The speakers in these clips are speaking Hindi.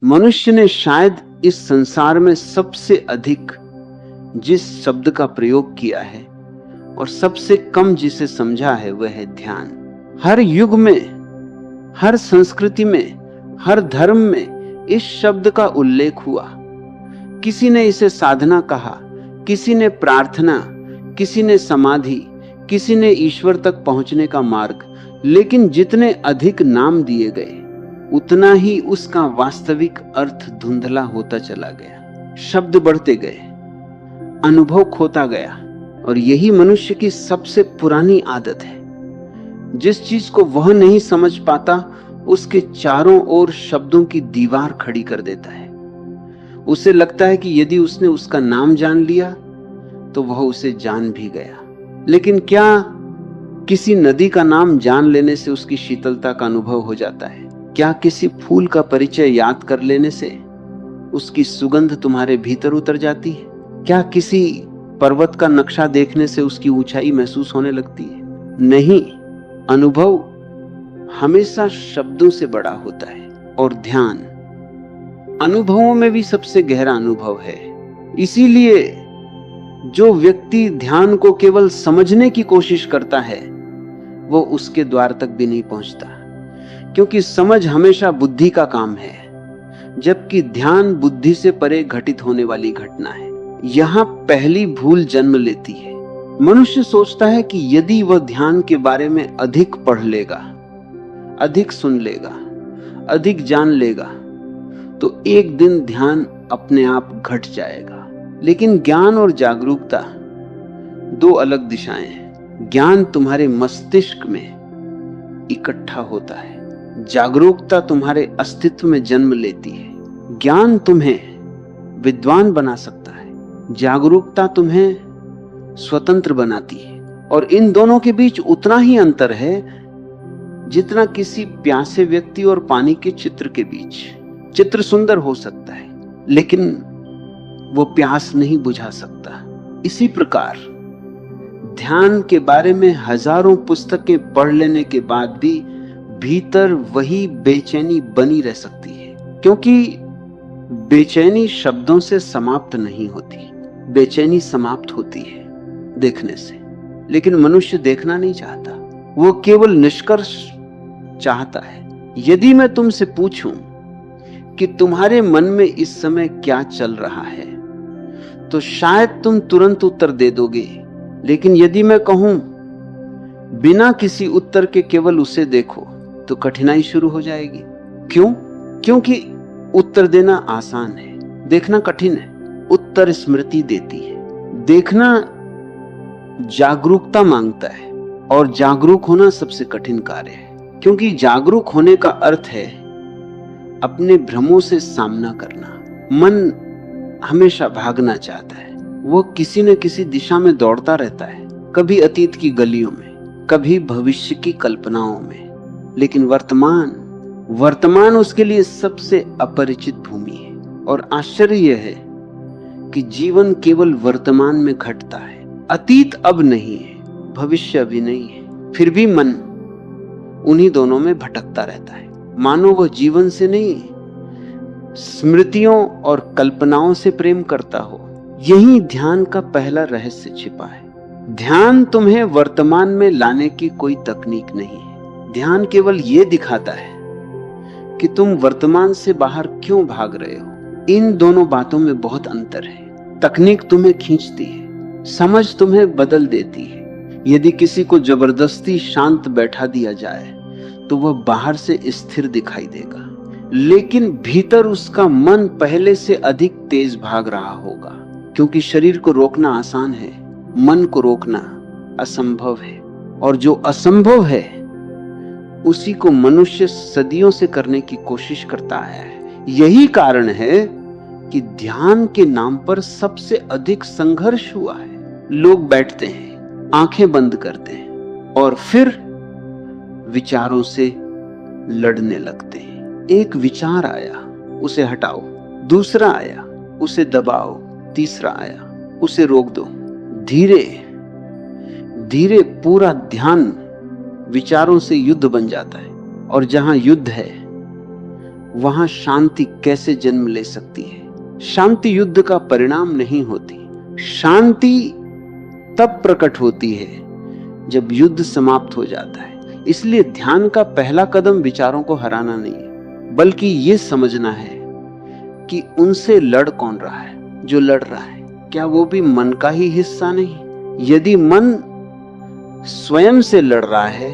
मनुष्य ने शायद इस संसार में सबसे अधिक जिस शब्द का प्रयोग किया है और सबसे कम जिसे समझा है वह है ध्यान। हर युग में, हर संस्कृति में, हर धर्म में इस शब्द का उल्लेख हुआ। किसी ने इसे साधना कहा, किसी ने प्रार्थना, किसी ने समाधि, किसी ने ईश्वर तक पहुंचने का मार्ग। लेकिन जितने अधिक नाम दिए गए उतना ही उसका वास्तविक अर्थ धुंधला होता चला गया। शब्द बढ़ते गए, अनुभव खोता गया। और यही मनुष्य की सबसे पुरानी आदत है। जिस चीज को वह नहीं समझ पाता उसके चारों ओर शब्दों की दीवार खड़ी कर देता है। उसे लगता है कि यदि उसने उसका नाम जान लिया तो वह उसे जान भी गया। लेकिन क्या किसी नदी का नाम जान लेने से उसकी शीतलता का अनुभव हो जाता है? क्या किसी फूल का परिचय याद कर लेने से उसकी सुगंध तुम्हारे भीतर उतर जाती है? क्या किसी पर्वत का नक्शा देखने से उसकी ऊंचाई महसूस होने लगती है? नहीं, अनुभव हमेशा शब्दों से बड़ा होता है। और ध्यान अनुभवों में भी सबसे गहरा अनुभव है। इसीलिए जो व्यक्ति ध्यान को केवल समझने की कोशिश करता है वो उसके द्वार तक भी नहीं पहुंचता, क्योंकि समझ हमेशा बुद्धि का काम है, जबकि ध्यान बुद्धि से परे घटित होने वाली घटना है। यहां पहली भूल जन्म लेती है। मनुष्य सोचता है कि यदि वह ध्यान के बारे में अधिक पढ़ लेगा, अधिक सुन लेगा, अधिक जान लेगा तो एक दिन ध्यान अपने आप घट जाएगा। लेकिन ज्ञान और जागरूकता दो अलग दिशाएं हैं। ज्ञान तुम्हारे मस्तिष्क में इकट्ठा होता है, जागरूकता तुम्हारे अस्तित्व में जन्म लेती है। ज्ञान तुम्हें विद्वान बना सकता है, जागरूकता तुम्हें स्वतंत्र बनाती है। और इन दोनों के बीच उतना ही अंतर है जितना किसी प्यासे व्यक्ति और पानी के चित्र के बीच। चित्र सुंदर हो सकता है लेकिन वो प्यास नहीं बुझा सकता। इसी प्रकार ध्यान के बारे में हजारों पुस्तकें पढ़ लेने के बाद भी भीतर वही बेचैनी बनी रह सकती है, क्योंकि बेचैनी शब्दों से समाप्त नहीं होती, बेचैनी समाप्त होती है देखने से। लेकिन मनुष्य देखना नहीं चाहता, वो केवल निष्कर्ष चाहता है। यदि मैं तुमसे पूछूं कि तुम्हारे मन में इस समय क्या चल रहा है तो शायद तुम तुरंत उत्तर दे दोगे। लेकिन यदि मैं कहूं बिना किसी उत्तर के केवल उसे देखो तो कठिनाई शुरू हो जाएगी। क्यों? क्योंकि उत्तर देना आसान है, देखना कठिन है। उत्तर स्मृति देती है। देखना जागरूकता मांगता है और जागरूक होना सबसे कठिन कार्य है, क्योंकि जागरूक होने का अर्थ है अपने भ्रमों से सामना करना। मन हमेशा भागना चाहता है, वो किसी न किसी दिशा में दौड़ता रहता है, कभी अतीत की गलियों में, कभी भविष्य की कल्पनाओं में। लेकिन वर्तमान उसके लिए सबसे अपरिचित भूमि है। और आश्चर्य यह है कि जीवन केवल वर्तमान में घटता है। अतीत अब नहीं है, भविष्य भी नहीं है, फिर भी मन उन्हीं दोनों में भटकता रहता है, मानो वह जीवन से नहीं स्मृतियों और कल्पनाओं से प्रेम करता हो। यही ध्यान का पहला रहस्य छिपा है। ध्यान तुम्हें वर्तमान में लाने की कोई तकनीक नहीं है। ध्यान केवल ये दिखाता है कि तुम वर्तमान से बाहर क्यों भाग रहे हो। इन दोनों बातों में बहुत अंतर है। तकनीक तुम्हें खींचती है, समझ तुम्हें बदल देती है। यदि किसी को जबरदस्ती शांत बैठा दिया जाए तो वह बाहर से स्थिर दिखाई देगा, लेकिन भीतर उसका मन पहले से अधिक तेज भाग रहा होगा। क्योंकि शरीर को रोकना आसान है, मन को रोकना असंभव है। और जो असंभव है उसी को मनुष्य सदियों से करने की कोशिश करता है। यही कारण है कि ध्यान के नाम पर सबसे अधिक संघर्ष हुआ है। लोग बैठते हैं, आंखें बंद करते हैं और फिर विचारों से लड़ने लगते हैं। एक विचार आया, उसे हटाओ, दूसरा आया, उसे दबाओ, तीसरा आया, उसे रोक दो। धीरे धीरे पूरा ध्यान विचारों से युद्ध बन जाता है। और जहां युद्ध है वहां शांति कैसे जन्म ले सकती है? शांति युद्ध का परिणाम नहीं होती। शांति तब प्रकट होती है जब युद्ध समाप्त हो जाता है। इसलिए ध्यान का पहला कदम विचारों को हराना नहीं है, बल्कि यह समझना है कि उनसे लड़ कौन रहा है। जो लड़ रहा है, क्या वो भी मन का ही हिस्सा नहीं? यदि मन स्वयं से लड़ रहा है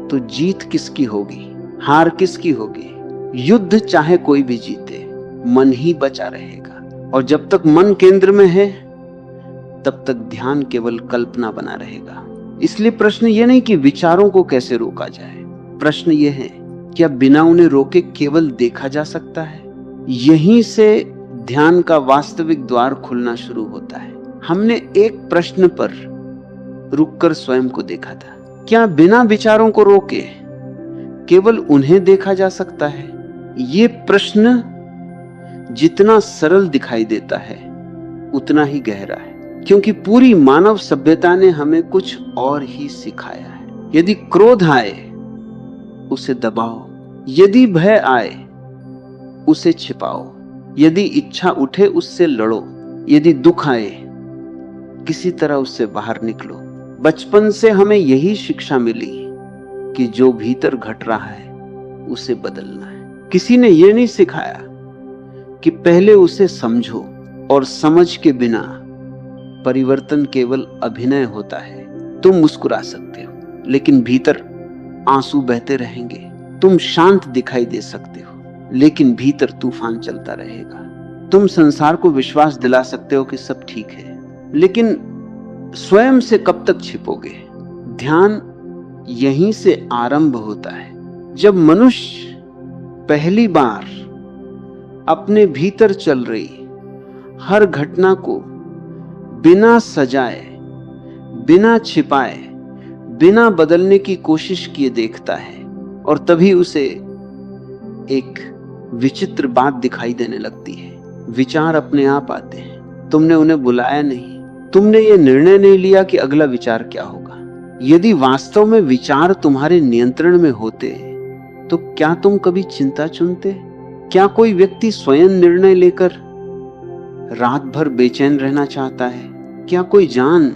तो जीत किसकी होगी, हार किसकी होगी? युद्ध चाहे कोई भी जीते, मन ही बचा रहेगा। और जब तक मन केंद्र में है तब तक ध्यान केवल कल्पना बना रहेगा। इसलिए प्रश्न यह नहीं कि विचारों को कैसे रोका जाए, प्रश्न यह है क्या बिना उन्हें रोके केवल देखा जा सकता है? यहीं से ध्यान का वास्तविक द्वार खुलना शुरू होता है। हमने एक प्रश्न पर रुककर स्वयं को देखा था, क्या बिना विचारों को रोके केवल उन्हें देखा जा सकता है? ये प्रश्न जितना सरल दिखाई देता है उतना ही गहरा है, क्योंकि पूरी मानव सभ्यता ने हमें कुछ और ही सिखाया है। यदि क्रोध आए उसे दबाओ, यदि भय आए उसे छिपाओ, यदि इच्छा उठे उससे लड़ो, यदि दुख आए किसी तरह उससे बाहर निकलो। बचपन से हमें यही शिक्षा मिली कि जो भीतर घट रहा है उसे बदलना है। किसी ने यह नहीं सिखाया कि पहले उसे समझो, और समझ के बिना परिवर्तन केवल अभिनय होता है। तुम मुस्कुरा सकते हो लेकिन भीतर आंसू बहते रहेंगे। तुम शांत दिखाई दे सकते हो लेकिन भीतर तूफान चलता रहेगा। तुम संसार को विश्वास दिला सकते हो कि सब ठीक है, लेकिन स्वयं से कब तक छिपोगे? ध्यान यहीं से आरंभ होता है। जब मनुष्य पहली बार अपने भीतर चल रही हर घटना को बिना सजाए, बिना छिपाए, बिना बदलने की कोशिश किए देखता है, और तभी उसे एक विचित्र बात दिखाई देने लगती है। विचार अपने आप आते हैं, तुमने उन्हें बुलाया नहीं, तुमने ये निर्णय नहीं लिया कि अगला विचार क्या होगा। यदि वास्तव में विचार तुम्हारे नियंत्रण में होते तो क्या तुम कभी चिंता चुनते? क्या कोई व्यक्ति स्वयं निर्णय लेकर रात भर बेचैन रहना चाहता है? क्या कोई जान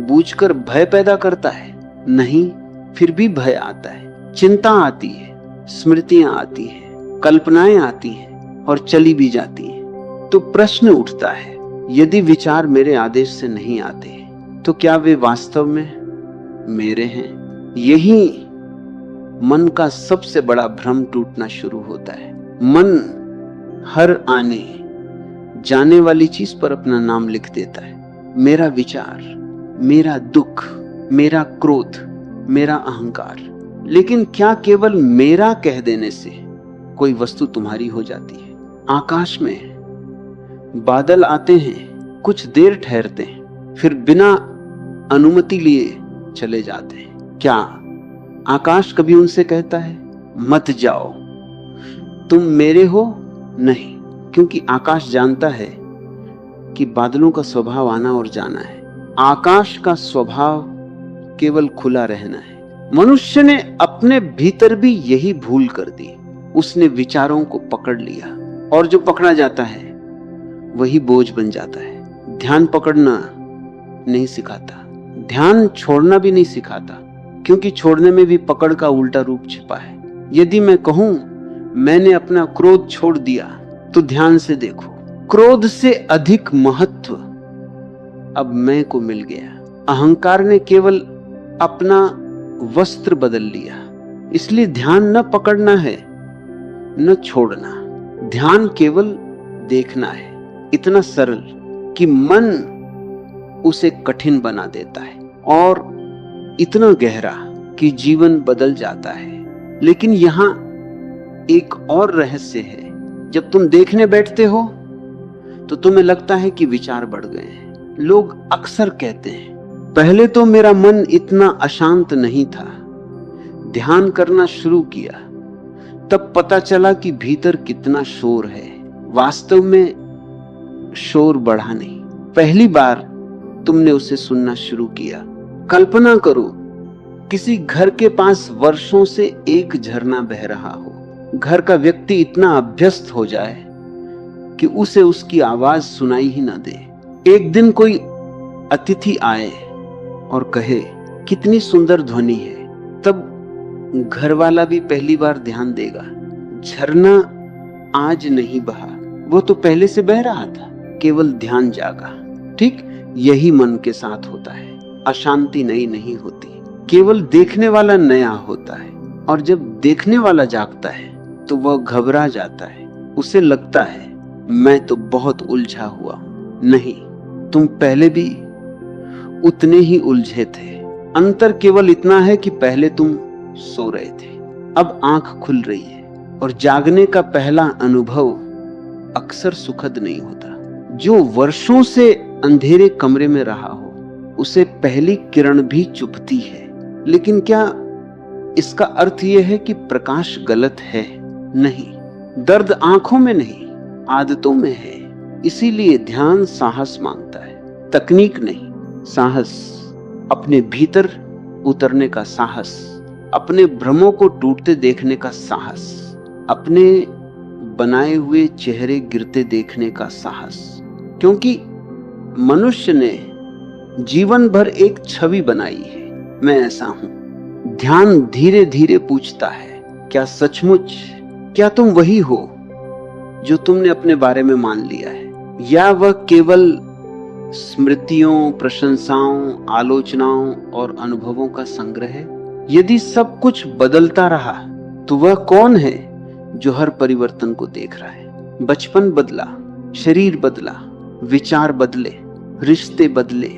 बूझकर भय पैदा करता है? नहीं, फिर भी भय आता है, चिंता आती है, स्मृतियां आती हैं, कल्पनाएं आती हैं और चली भी जाती हैं। तो प्रश्न उठता है, यदि विचार मेरे आदेश से नहीं आते तो क्या वे वास्तव में मेरे हैं? यही मन का सबसे बड़ा भ्रम टूटना शुरू होता है। मन हर आने जाने वाली चीज पर अपना नाम लिख देता है। मेरा विचार, मेरा दुख, मेरा क्रोध, मेरा अहंकार। लेकिन क्या केवल मेरा कह देने से कोई वस्तु तुम्हारी हो जाती है? आकाश में बादल आते हैं, कुछ देर ठहरते हैं, फिर बिना अनुमति लिए चले जाते हैं। क्या आकाश कभी उनसे कहता है मत जाओ, तुम मेरे हो? नहीं, क्योंकि आकाश जानता है कि बादलों का स्वभाव आना और जाना है। आकाश का स्वभाव केवल खुला रहना है। मनुष्य ने अपने भीतर भी यही भूल कर दी। उसने विचारों को पकड़ लिया, और जो पकड़ा जाता है वही बोझ बन जाता है। ध्यान पकड़ना नहीं सिखाता, ध्यान छोड़ना भी नहीं सिखाता, क्योंकि छोड़ने में भी पकड़ का उल्टा रूप छिपा है। यदि मैं कहूं मैंने अपना क्रोध छोड़ दिया, तो ध्यान से देखो, क्रोध से अधिक महत्व अब मैं को मिल गया। अहंकार ने केवल अपना वस्त्र बदल लिया। इसलिए ध्यान न पकड़ना है न छोड़ना, ध्यान केवल देखना है। इतना सरल कि मन उसे कठिन बना देता है, और इतना गहरा कि जीवन बदल जाता है। लेकिन यहां एक और रहस्य है। जब तुम देखने बैठते हो तो तुम्हें लगता है कि विचार बढ़ गए हैं। लोग अक्सर कहते हैं पहले तो मेरा मन इतना अशांत नहीं था, ध्यान करना शुरू किया तब पता चला कि भीतर कितना शोर है। वास्तव में शोर बढ़ा नहीं, पहली बार तुमने उसे सुनना शुरू किया। कल्पना करो किसी घर के पास वर्षों से एक झरना बह रहा हो, घर का व्यक्ति इतना अभ्यस्त हो जाए कि उसे उसकी आवाज सुनाई ही ना दे। एक दिन कोई अतिथि आए और कहे कितनी सुंदर ध्वनि है, तब घर वाला भी पहली बार ध्यान देगा, झरना आज नहीं बहा, वो तो पहले से बह रहा था, केवल ध्यान जागा। ठीक यही मन के साथ होता है। अशांति नई नहीं होती, केवल देखने वाला नया होता है। और जब देखने वाला जागता है तो वह घबरा जाता है, उसे लगता है मैं तो बहुत उलझा हुआ हूं। नहीं, तुम पहले भी उतने ही उलझे थे। अंतर केवल इतना है कि पहले तुम सो रहे थे, अब आंख खुल रही है। और जागने का पहला अनुभव अक्सर सुखद नहीं होता। जो वर्षों से अंधेरे कमरे में रहा हो उसे पहली किरण भी चुभती है। लेकिन क्या इसका अर्थ यह है कि प्रकाश गलत है? नहीं, दर्द आंखों में नहीं, आदतों में है। इसीलिए ध्यान साहस मांगता है, तकनीक नहीं, साहस। अपने भीतर उतरने का साहस, अपने भ्रमों को टूटते देखने का साहस, अपने बनाए हुए चेहरे गिरते देखने का साहस। क्योंकि मनुष्य ने जीवन भर एक छवि बनाई है, मैं ऐसा हूं। ध्यान धीरे धीरे पूछता है, क्या सचमुच, क्या तुम वही हो जो तुमने अपने बारे में मान लिया है, या वह केवल स्मृतियों, प्रशंसाओं, आलोचनाओं और अनुभवों का संग्रह है? यदि सब कुछ बदलता रहा तो वह कौन है जो हर परिवर्तन को देख रहा है? बचपन बदला, शरीर बदला, विचार बदले, रिश्ते बदले,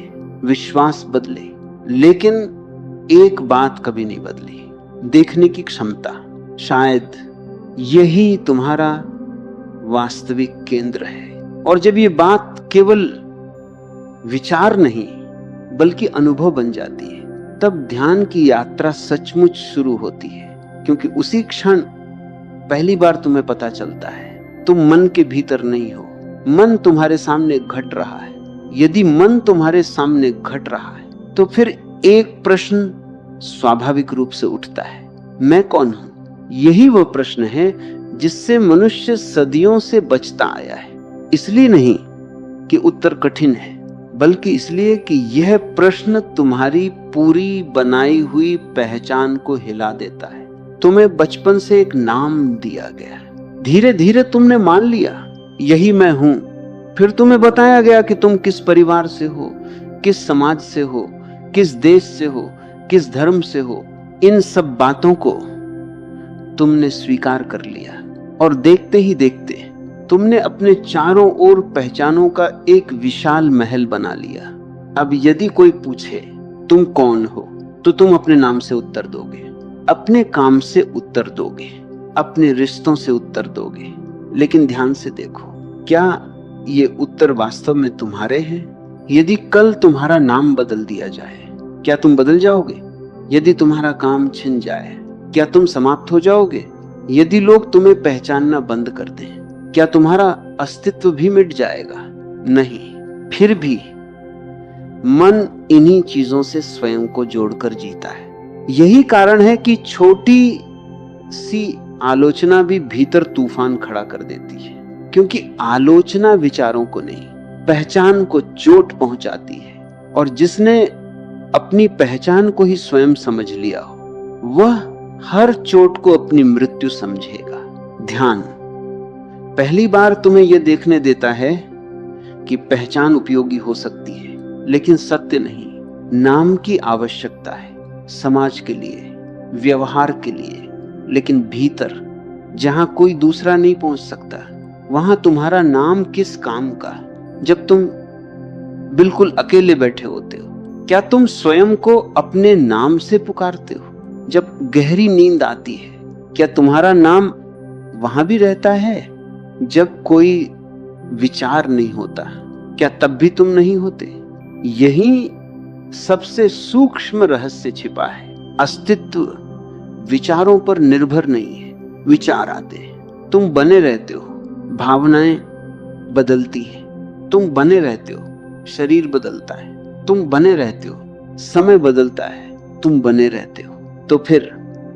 विश्वास बदले, लेकिन एक बात कभी नहीं बदली, देखने की क्षमता। शायद यही तुम्हारा वास्तविक केंद्र है। और जब ये बात केवल विचार नहीं बल्कि अनुभव बन जाती है, तब ध्यान की यात्रा सचमुच शुरू होती है। क्योंकि उसी क्षण पहली बार तुम्हें पता चलता है तुम मन के भीतर नहीं हो, मन तुम्हारे सामने घट रहा है। यदि मन तुम्हारे सामने घट रहा है तो फिर एक प्रश्न स्वाभाविक रूप से उठता है, मैं कौन हूं? यही वह प्रश्न है जिससे मनुष्य सदियों से बचता आया है। इसलिए नहीं कि उत्तर कठिन है, बल्कि इसलिए कि यह प्रश्न तुम्हारी पूरी बनाई हुई पहचान को हिला देता है। तुम्हें बचपन से एक नाम दिया गया, धीरे धीरे तुमने मान लिया यही मैं हूं। फिर तुम्हें बताया गया कि तुम किस परिवार से हो, किस समाज से हो, किस देश से हो, किस धर्म से हो। इन सब बातों को तुमने स्वीकार कर लिया और देखते ही देखते तुमने अपने चारों ओर पहचानों का एक विशाल महल बना लिया। अब यदि कोई पूछे तुम कौन हो तो तुम अपने नाम से उत्तर दोगे, अपने काम से उत्तर दोगे, अपने रिश्तों से उत्तर दोगे। लेकिन ध्यान से देखो, क्या ये उत्तर वास्तव में तुम्हारे हैं? यदि कल तुम्हारा नाम बदल दिया जाए, क्या तुम बदल जाओगे? यदि तुम्हारा काम छिन जाए, क्या तुम समाप्त हो जाओगे? यदि लोग तुम्हें पहचानना बंद कर दें, क्या तुम्हारा अस्तित्व भी मिट जाएगा? नहीं। फिर भी मन इन्हीं चीजों से स्वयं को जोड़कर जीता है। यही कारण है कि छोटी सी आलोचना भी भीतर तूफान खड़ा कर देती है। क्योंकि आलोचना विचारों को नहीं, पहचान को चोट पहुंचाती है। और जिसने अपनी पहचान को ही स्वयं समझ लिया हो, वह हर चोट को अपनी मृत्यु समझेगा। ध्यान पहली बार तुम्हें यह देखने देता है कि पहचान उपयोगी हो सकती है, लेकिन सत्य नहीं। नाम की आवश्यकता है समाज के लिए, व्यवहार के लिए, लेकिन भीतर जहां कोई दूसरा नहीं पहुंच सकता, वहां तुम्हारा नाम किस काम का? जब तुम बिल्कुल अकेले बैठे होते हो, क्या तुम स्वयं को अपने नाम से पुकारते हो? जब गहरी नींद आती है, क्या तुम्हारा नाम वहां भी रहता है? जब कोई विचार नहीं होता, क्या तब भी तुम नहीं होते? यही सबसे सूक्ष्म रहस्य छिपा है। अस्तित्व विचारों पर निर्भर नहीं है। विचार आते हैं, तुम बने रहते हो, भावनाएं बदलती हैं, तुम बने रहते हो, शरीर बदलता है, तुम बने रहते हो, समय बदलता है, तुम बने रहते हो। तो फिर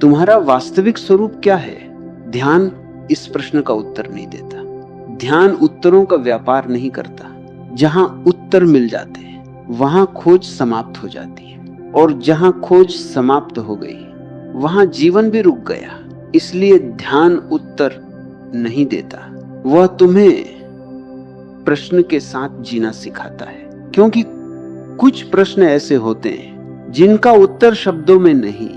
तुम्हारा वास्तविक स्वरूप क्या है? ध्यान इस प्रश्न का उत्तर नहीं देता। ध्यान उत्तरों का व्यापार नहीं करता। जहां उत्तर मिल जाते हैं वहां खोज समाप्त हो जाती है, और जहां खोज समाप्त हो गई वहां जीवन भी रुक गया। इसलिए ध्यान उत्तर नहीं देता, वह तुम्हें प्रश्न के साथ जीना सिखाता है। क्योंकि कुछ प्रश्न ऐसे होते हैं जिनका उत्तर शब्दों में नहीं,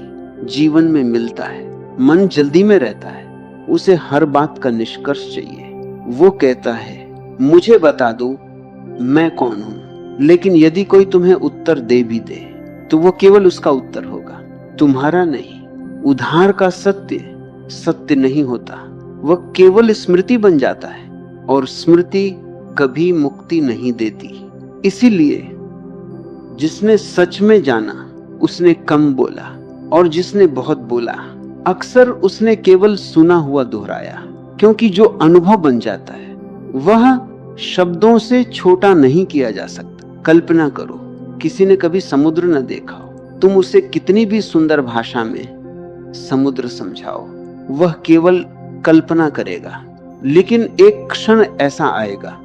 जीवन में मिलता है। मन जल्दी में रहता है, उसे हर बात का निष्कर्ष चाहिए। वो कहता है मुझे बता दो मैं कौन हूं। लेकिन यदि कोई तुम्हें उत्तर दे भी दे तो वो केवल उसका उत्तर होगा, तुम्हारा नहीं। उधार का सत्य सत्य नहीं होता, वह केवल स्मृति बन जाता है, और स्मृति कभी मुक्ति नहीं देती। इसीलिए जिसने सच में जाना उसने कम बोला, और जिसने बहुत बोला अक्सर उसने केवल सुना हुआ दोहराया। क्योंकि जो अनुभव बन जाता है वह शब्दों से छोटा नहीं किया जा सकता। कल्पना करो, किसी ने कभी समुद्र न देखा हो, तुम उसे कितनी भी सुंदर भाषा में समुद्र समझाओ, वह केवल कल्पना करेगा। लेकिन एक क्षण ऐसा आएगा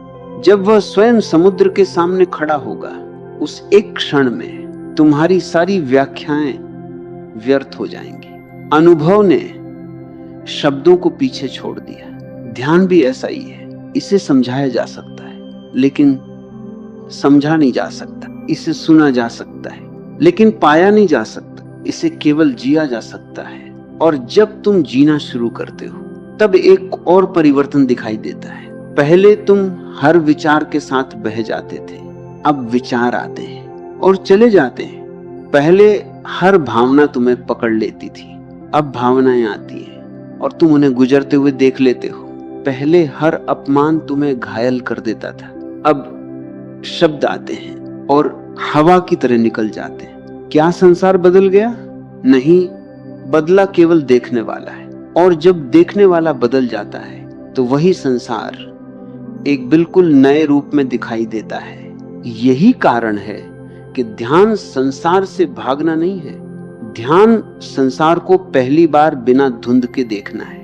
जब वह स्वयं समुद्र के सामने खड़ा होगा। उस एक क्षण में तुम्हारी सारी व्याख्याएं व्यर्थ हो जाएंगी। अनुभव ने शब्दों को पीछे छोड़ दिया। ध्यान भी ऐसा ही है, इसे समझाया जा सकता है लेकिन समझा नहीं जा सकता। इसे सुना जा सकता है लेकिन पाया नहीं जा सकता। इसे केवल जिया जा सकता है। और जब तुम जीना शुरू करते हो तब एक और परिवर्तन दिखाई देता है। पहले तुम हर विचार के साथ बह जाते थे, अब विचार आते हैं और चले जाते हैं। पहले हर भावना तुम्हें पकड़ लेती थी, अब भावनाएं आती हैं और तुम उन्हें गुजरते हुए देख लेते हो। पहले हर अपमान तुम्हें घायल कर देता था, अब शब्द आते हैं और हवा की तरह निकल जाते हैं। क्या संसार बदल गया? नहीं, बदला केवल देखने वाला है। और जब देखने वाला बदल जाता है तो वही संसार एक बिल्कुल नए रूप में दिखाई देता है। यही कारण है कि ध्यान संसार से भागना नहीं है। ध्यान संसार को पहली बार बिना धुंध के देखना है।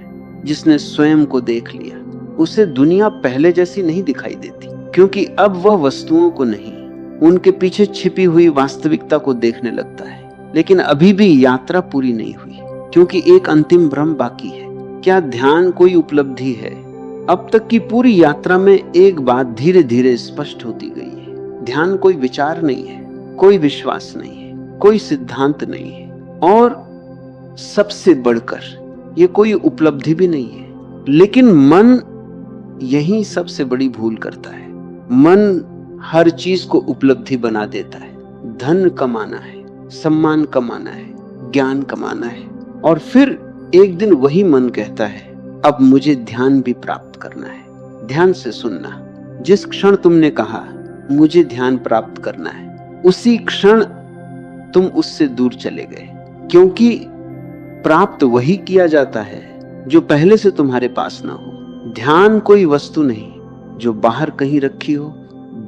जिसने स्वयं को देख लिया उसे दुनिया पहले जैसी नहीं दिखाई देती, क्योंकि अब वह वस्तुओं को नहीं, उनके पीछे छिपी हुई वास्तविकता को देखने लगता है। लेकिन अभी भी यात्रा पूरी नहीं हुई, क्योंकि एक अंतिम भ्रम बाकी है। क्या ध्यान कोई उपलब्धि है? अब तक की पूरी यात्रा में एक बात धीरे धीरे स्पष्ट होती गई है। ध्यान कोई विचार नहीं है, कोई विश्वास नहीं है, कोई सिद्धांत नहीं है, और सबसे बढ़कर ये कोई उपलब्धि भी नहीं है। लेकिन मन यही सबसे बड़ी भूल करता है। मन हर चीज को उपलब्धि बना देता है। धन कमाना है, सम्मान कमाना है, ज्ञान कमाना है, और फिर एक दिन वही मन कहता है अब मुझे ध्यान भी प्राप्त करना है। ध्यान से सुनना, जिस क्षण तुमने कहा मुझे ध्यान प्राप्त करना है, उसी क्षण तुम उससे दूर चले गए। क्योंकि प्राप्त वही किया जाता है जो पहले से तुम्हारे पास ना हो। ध्यान कोई वस्तु नहीं जो बाहर कहीं रखी हो।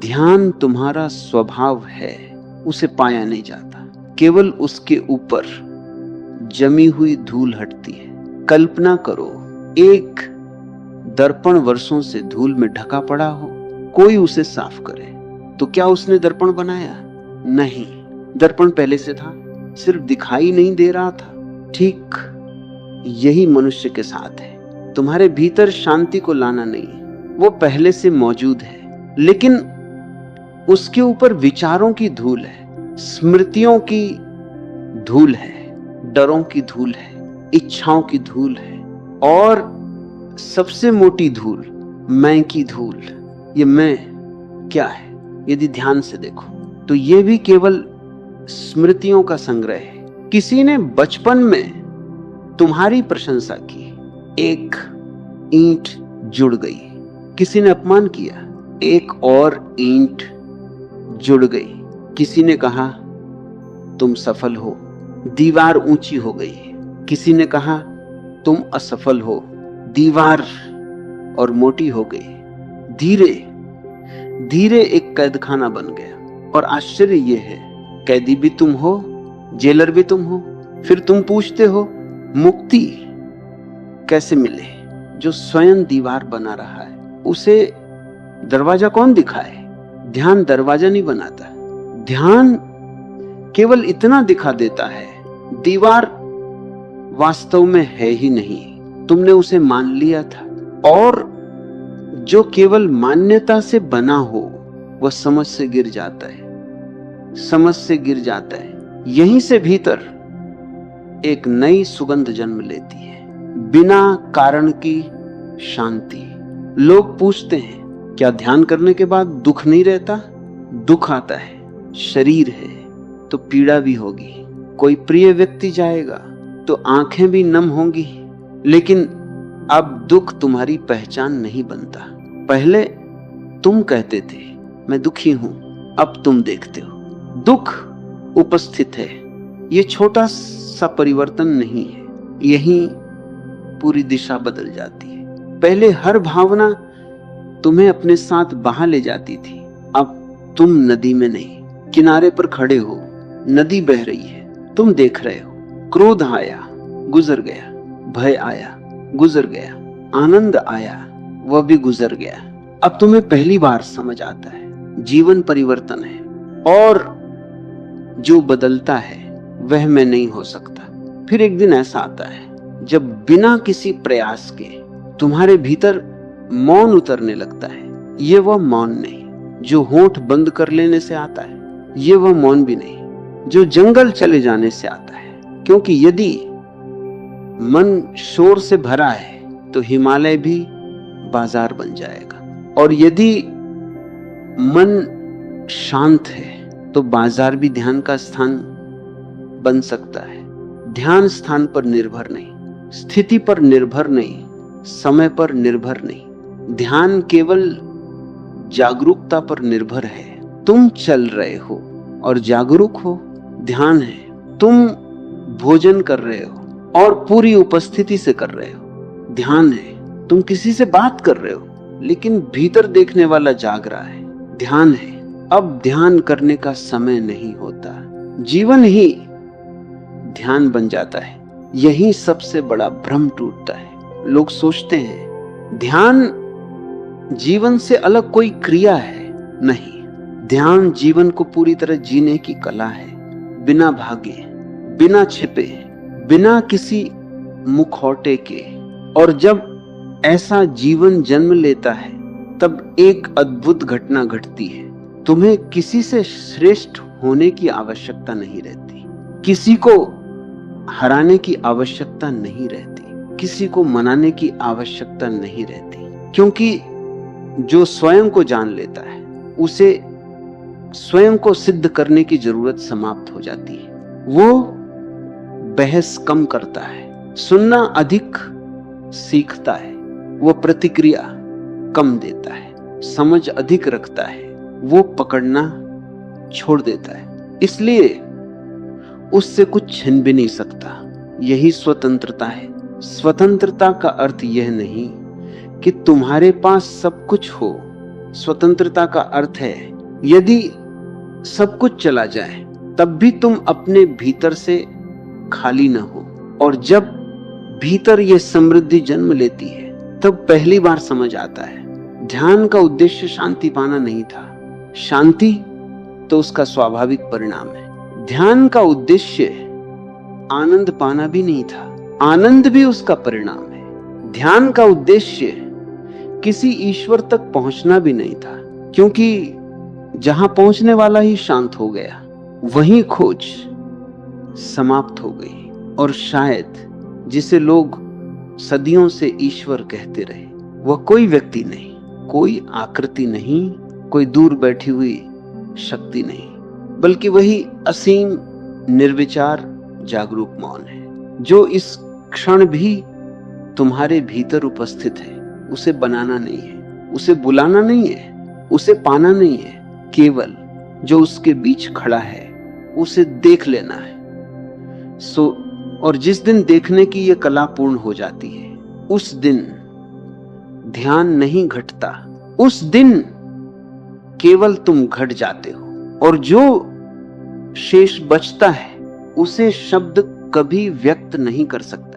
ध्यान तुम्हारा स्वभाव है, उसे पाया नहीं जाता, केवल उसके ऊपर जमी हुई धूल हटती है। कल्पना करो, एक दर्पण वर्षों से धूल में ढका पड़ा हो, कोई उसे साफ करे तो क्या उसने दर्पण बनाया? नहीं, दर्पण पहले से था, सिर्फ दिखाई नहीं दे रहा था। ठीक यही मनुष्य के साथ है। तुम्हारे भीतर शांति को लाना नहीं, वो पहले से मौजूद है, लेकिन उसके ऊपर विचारों की धूल है, स्मृतियों की धूल है, डरों की धूल है, इच्छाओं की धूल है, और सबसे मोटी धूल मैं की धूल। ये मैं क्या है? यदि ध्यान से देखो तो ये भी केवल स्मृतियों का संग्रह है। किसी ने बचपन में तुम्हारी प्रशंसा की, एक ईंट जुड़ गई। किसी ने अपमान किया, एक और ईंट जुड़ गई। किसी ने कहा तुम सफल हो, दीवार ऊंची हो गई। किसी ने कहा तुम असफल हो, दीवार और मोटी हो गई। धीरे धीरे एक कैदखाना बन गया। और आश्चर्य यह है, कैदी भी तुम हो, जेलर भी तुम हो। फिर तुम पूछते हो मुक्ति, कैसे मिले? जो स्वयं दीवार बना रहा है उसे दरवाजा कौन दिखाए? ध्यान दरवाजा नहीं बनाता, ध्यान केवल इतना दिखा देता है, दीवार वास्तव में है ही नहीं, तुमने उसे मान लिया था। और जो केवल मान्यता से बना हो वह समझ से गिर जाता है, समझ से गिर जाता है। यहीं से भीतर एक नई सुगंध जन्म लेती है, बिना कारण की शांति। लोग पूछते हैं क्या ध्यान करने के बाद दुख नहीं रहता? दुख आता है, शरीर है तो पीड़ा भी होगी, कोई प्रिय व्यक्ति जाएगा तो आंखें भी नम होंगी, लेकिन अब दुख तुम्हारी पहचान नहीं बनता। पहले तुम कहते थे मैं दुखी हूं, अब तुम देखते हो दुख उपस्थित है। ये छोटा सा परिवर्तन नहीं है, यही पूरी दिशा बदल जाती है। पहले हर भावना तुम्हें अपने साथ बहा ले जाती थी, अब तुम नदी में नहीं, किनारे पर खड़े हो, नदी बह रही है, तुम देख रहे हो। क्रोध आया, गुजर गया, भय आया, गुजर गया, आनंद आया, वह भी गुजर गया। अब तुम्हें पहली बार समझ आता है जीवन परिवर्तन है, और जो बदलता है वह मैं नहीं हो सकता। फिर एक दिन ऐसा आता है जब बिना किसी प्रयास के तुम्हारे भीतर मौन उतरने लगता है। ये वह मौन नहीं जो होंठ बंद कर लेने से आता है, ये वह मौन भी नहीं जो जंगल चले जाने से आता है। क्योंकि यदि मन शोर से भरा है तो हिमालय भी बाजार बन जाएगा, और यदि मन शांत है तो बाजार भी ध्यान का स्थान बन सकता है। ध्यान स्थान पर निर्भर नहीं, स्थिति पर निर्भर नहीं, समय पर निर्भर नहीं, ध्यान केवल जागरूकता पर निर्भर है। तुम चल रहे हो और जागरूक हो, ध्यान है। तुम भोजन कर रहे हो और पूरी उपस्थिति से कर रहे हो, ध्यान है। तुम किसी से बात कर रहे हो लेकिन भीतर देखने वाला जाग रहा है, ध्यान है। अब ध्यान करने का समय नहीं होता, जीवन ही ध्यान बन जाता है। यही सबसे बड़ा भ्रम टूटता है। लोग सोचते हैं ध्यान जीवन से अलग कोई क्रिया है, नहीं। ध्यान जीवन को पूरी तरह जीने की कला है, बिना भागे, बिना छिपे, बिना किसी मुखौटे के। और जब ऐसा जीवन जन्म लेता है तब एक अद्भुत घटना घटती है। तुम्हें किसी से श्रेष्ठ होने की आवश्यकता नहीं रहती, किसी को हराने की आवश्यकता नहीं रहती, किसी को मनाने की आवश्यकता नहीं रहती। क्योंकि जो स्वयं को जान लेता है उसे स्वयं को सिद्ध करने की जरूरत समाप्त हो जाती है। वो बहस कम करता है, सुनना अधिक सीखता है, वो प्रतिक्रिया कम देता है, समझ अधिक रखता है, वो पकड़ना छोड़ देता है। इसलिए उससे कुछ छिन भी नहीं सकता। यही स्वतंत्रता है। स्वतंत्रता का अर्थ यह नहीं कि तुम्हारे पास सब कुछ हो। स्वतंत्रता का अर्थ है यदि सब कुछ चला जाए तब भी तुम अपने भीतर से खाली न हो। और जब भीतर यह समृद्धि जन्म लेती है तब पहली बार समझ आता है ध्यान का उद्देश्य शांति पाना नहीं था, शांति तो उसका स्वाभाविक परिणाम है। ध्यान का उद्देश्य आनंद पाना भी नहीं था, आनंद भी उसका परिणाम है। ध्यान का उद्देश्य किसी ईश्वर तक पहुंचना भी नहीं था, क्योंकि जहां पहुंचने वाला ही शांत हो गया वहीं खोज समाप्त हो गई। और शायद जिसे लोग सदियों से ईश्वर कहते रहे वह कोई व्यक्ति नहीं, कोई आकृति नहीं, कोई दूर बैठी हुई शक्ति नहीं, बल्कि वही असीम निर्विचार जागरूक मौन है जो इस क्षण भी तुम्हारे भीतर उपस्थित है। उसे बनाना नहीं है, उसे बुलाना नहीं है, उसे पाना नहीं है, केवल जो उसके बीच खड़ा है उसे देख लेना है। और जिस दिन देखने की यह कला पूर्ण हो जाती है उस दिन ध्यान नहीं घटता, उस दिन केवल तुम घट जाते हो। और जो शेष बचता है उसे शब्द कभी व्यक्त नहीं कर सकता।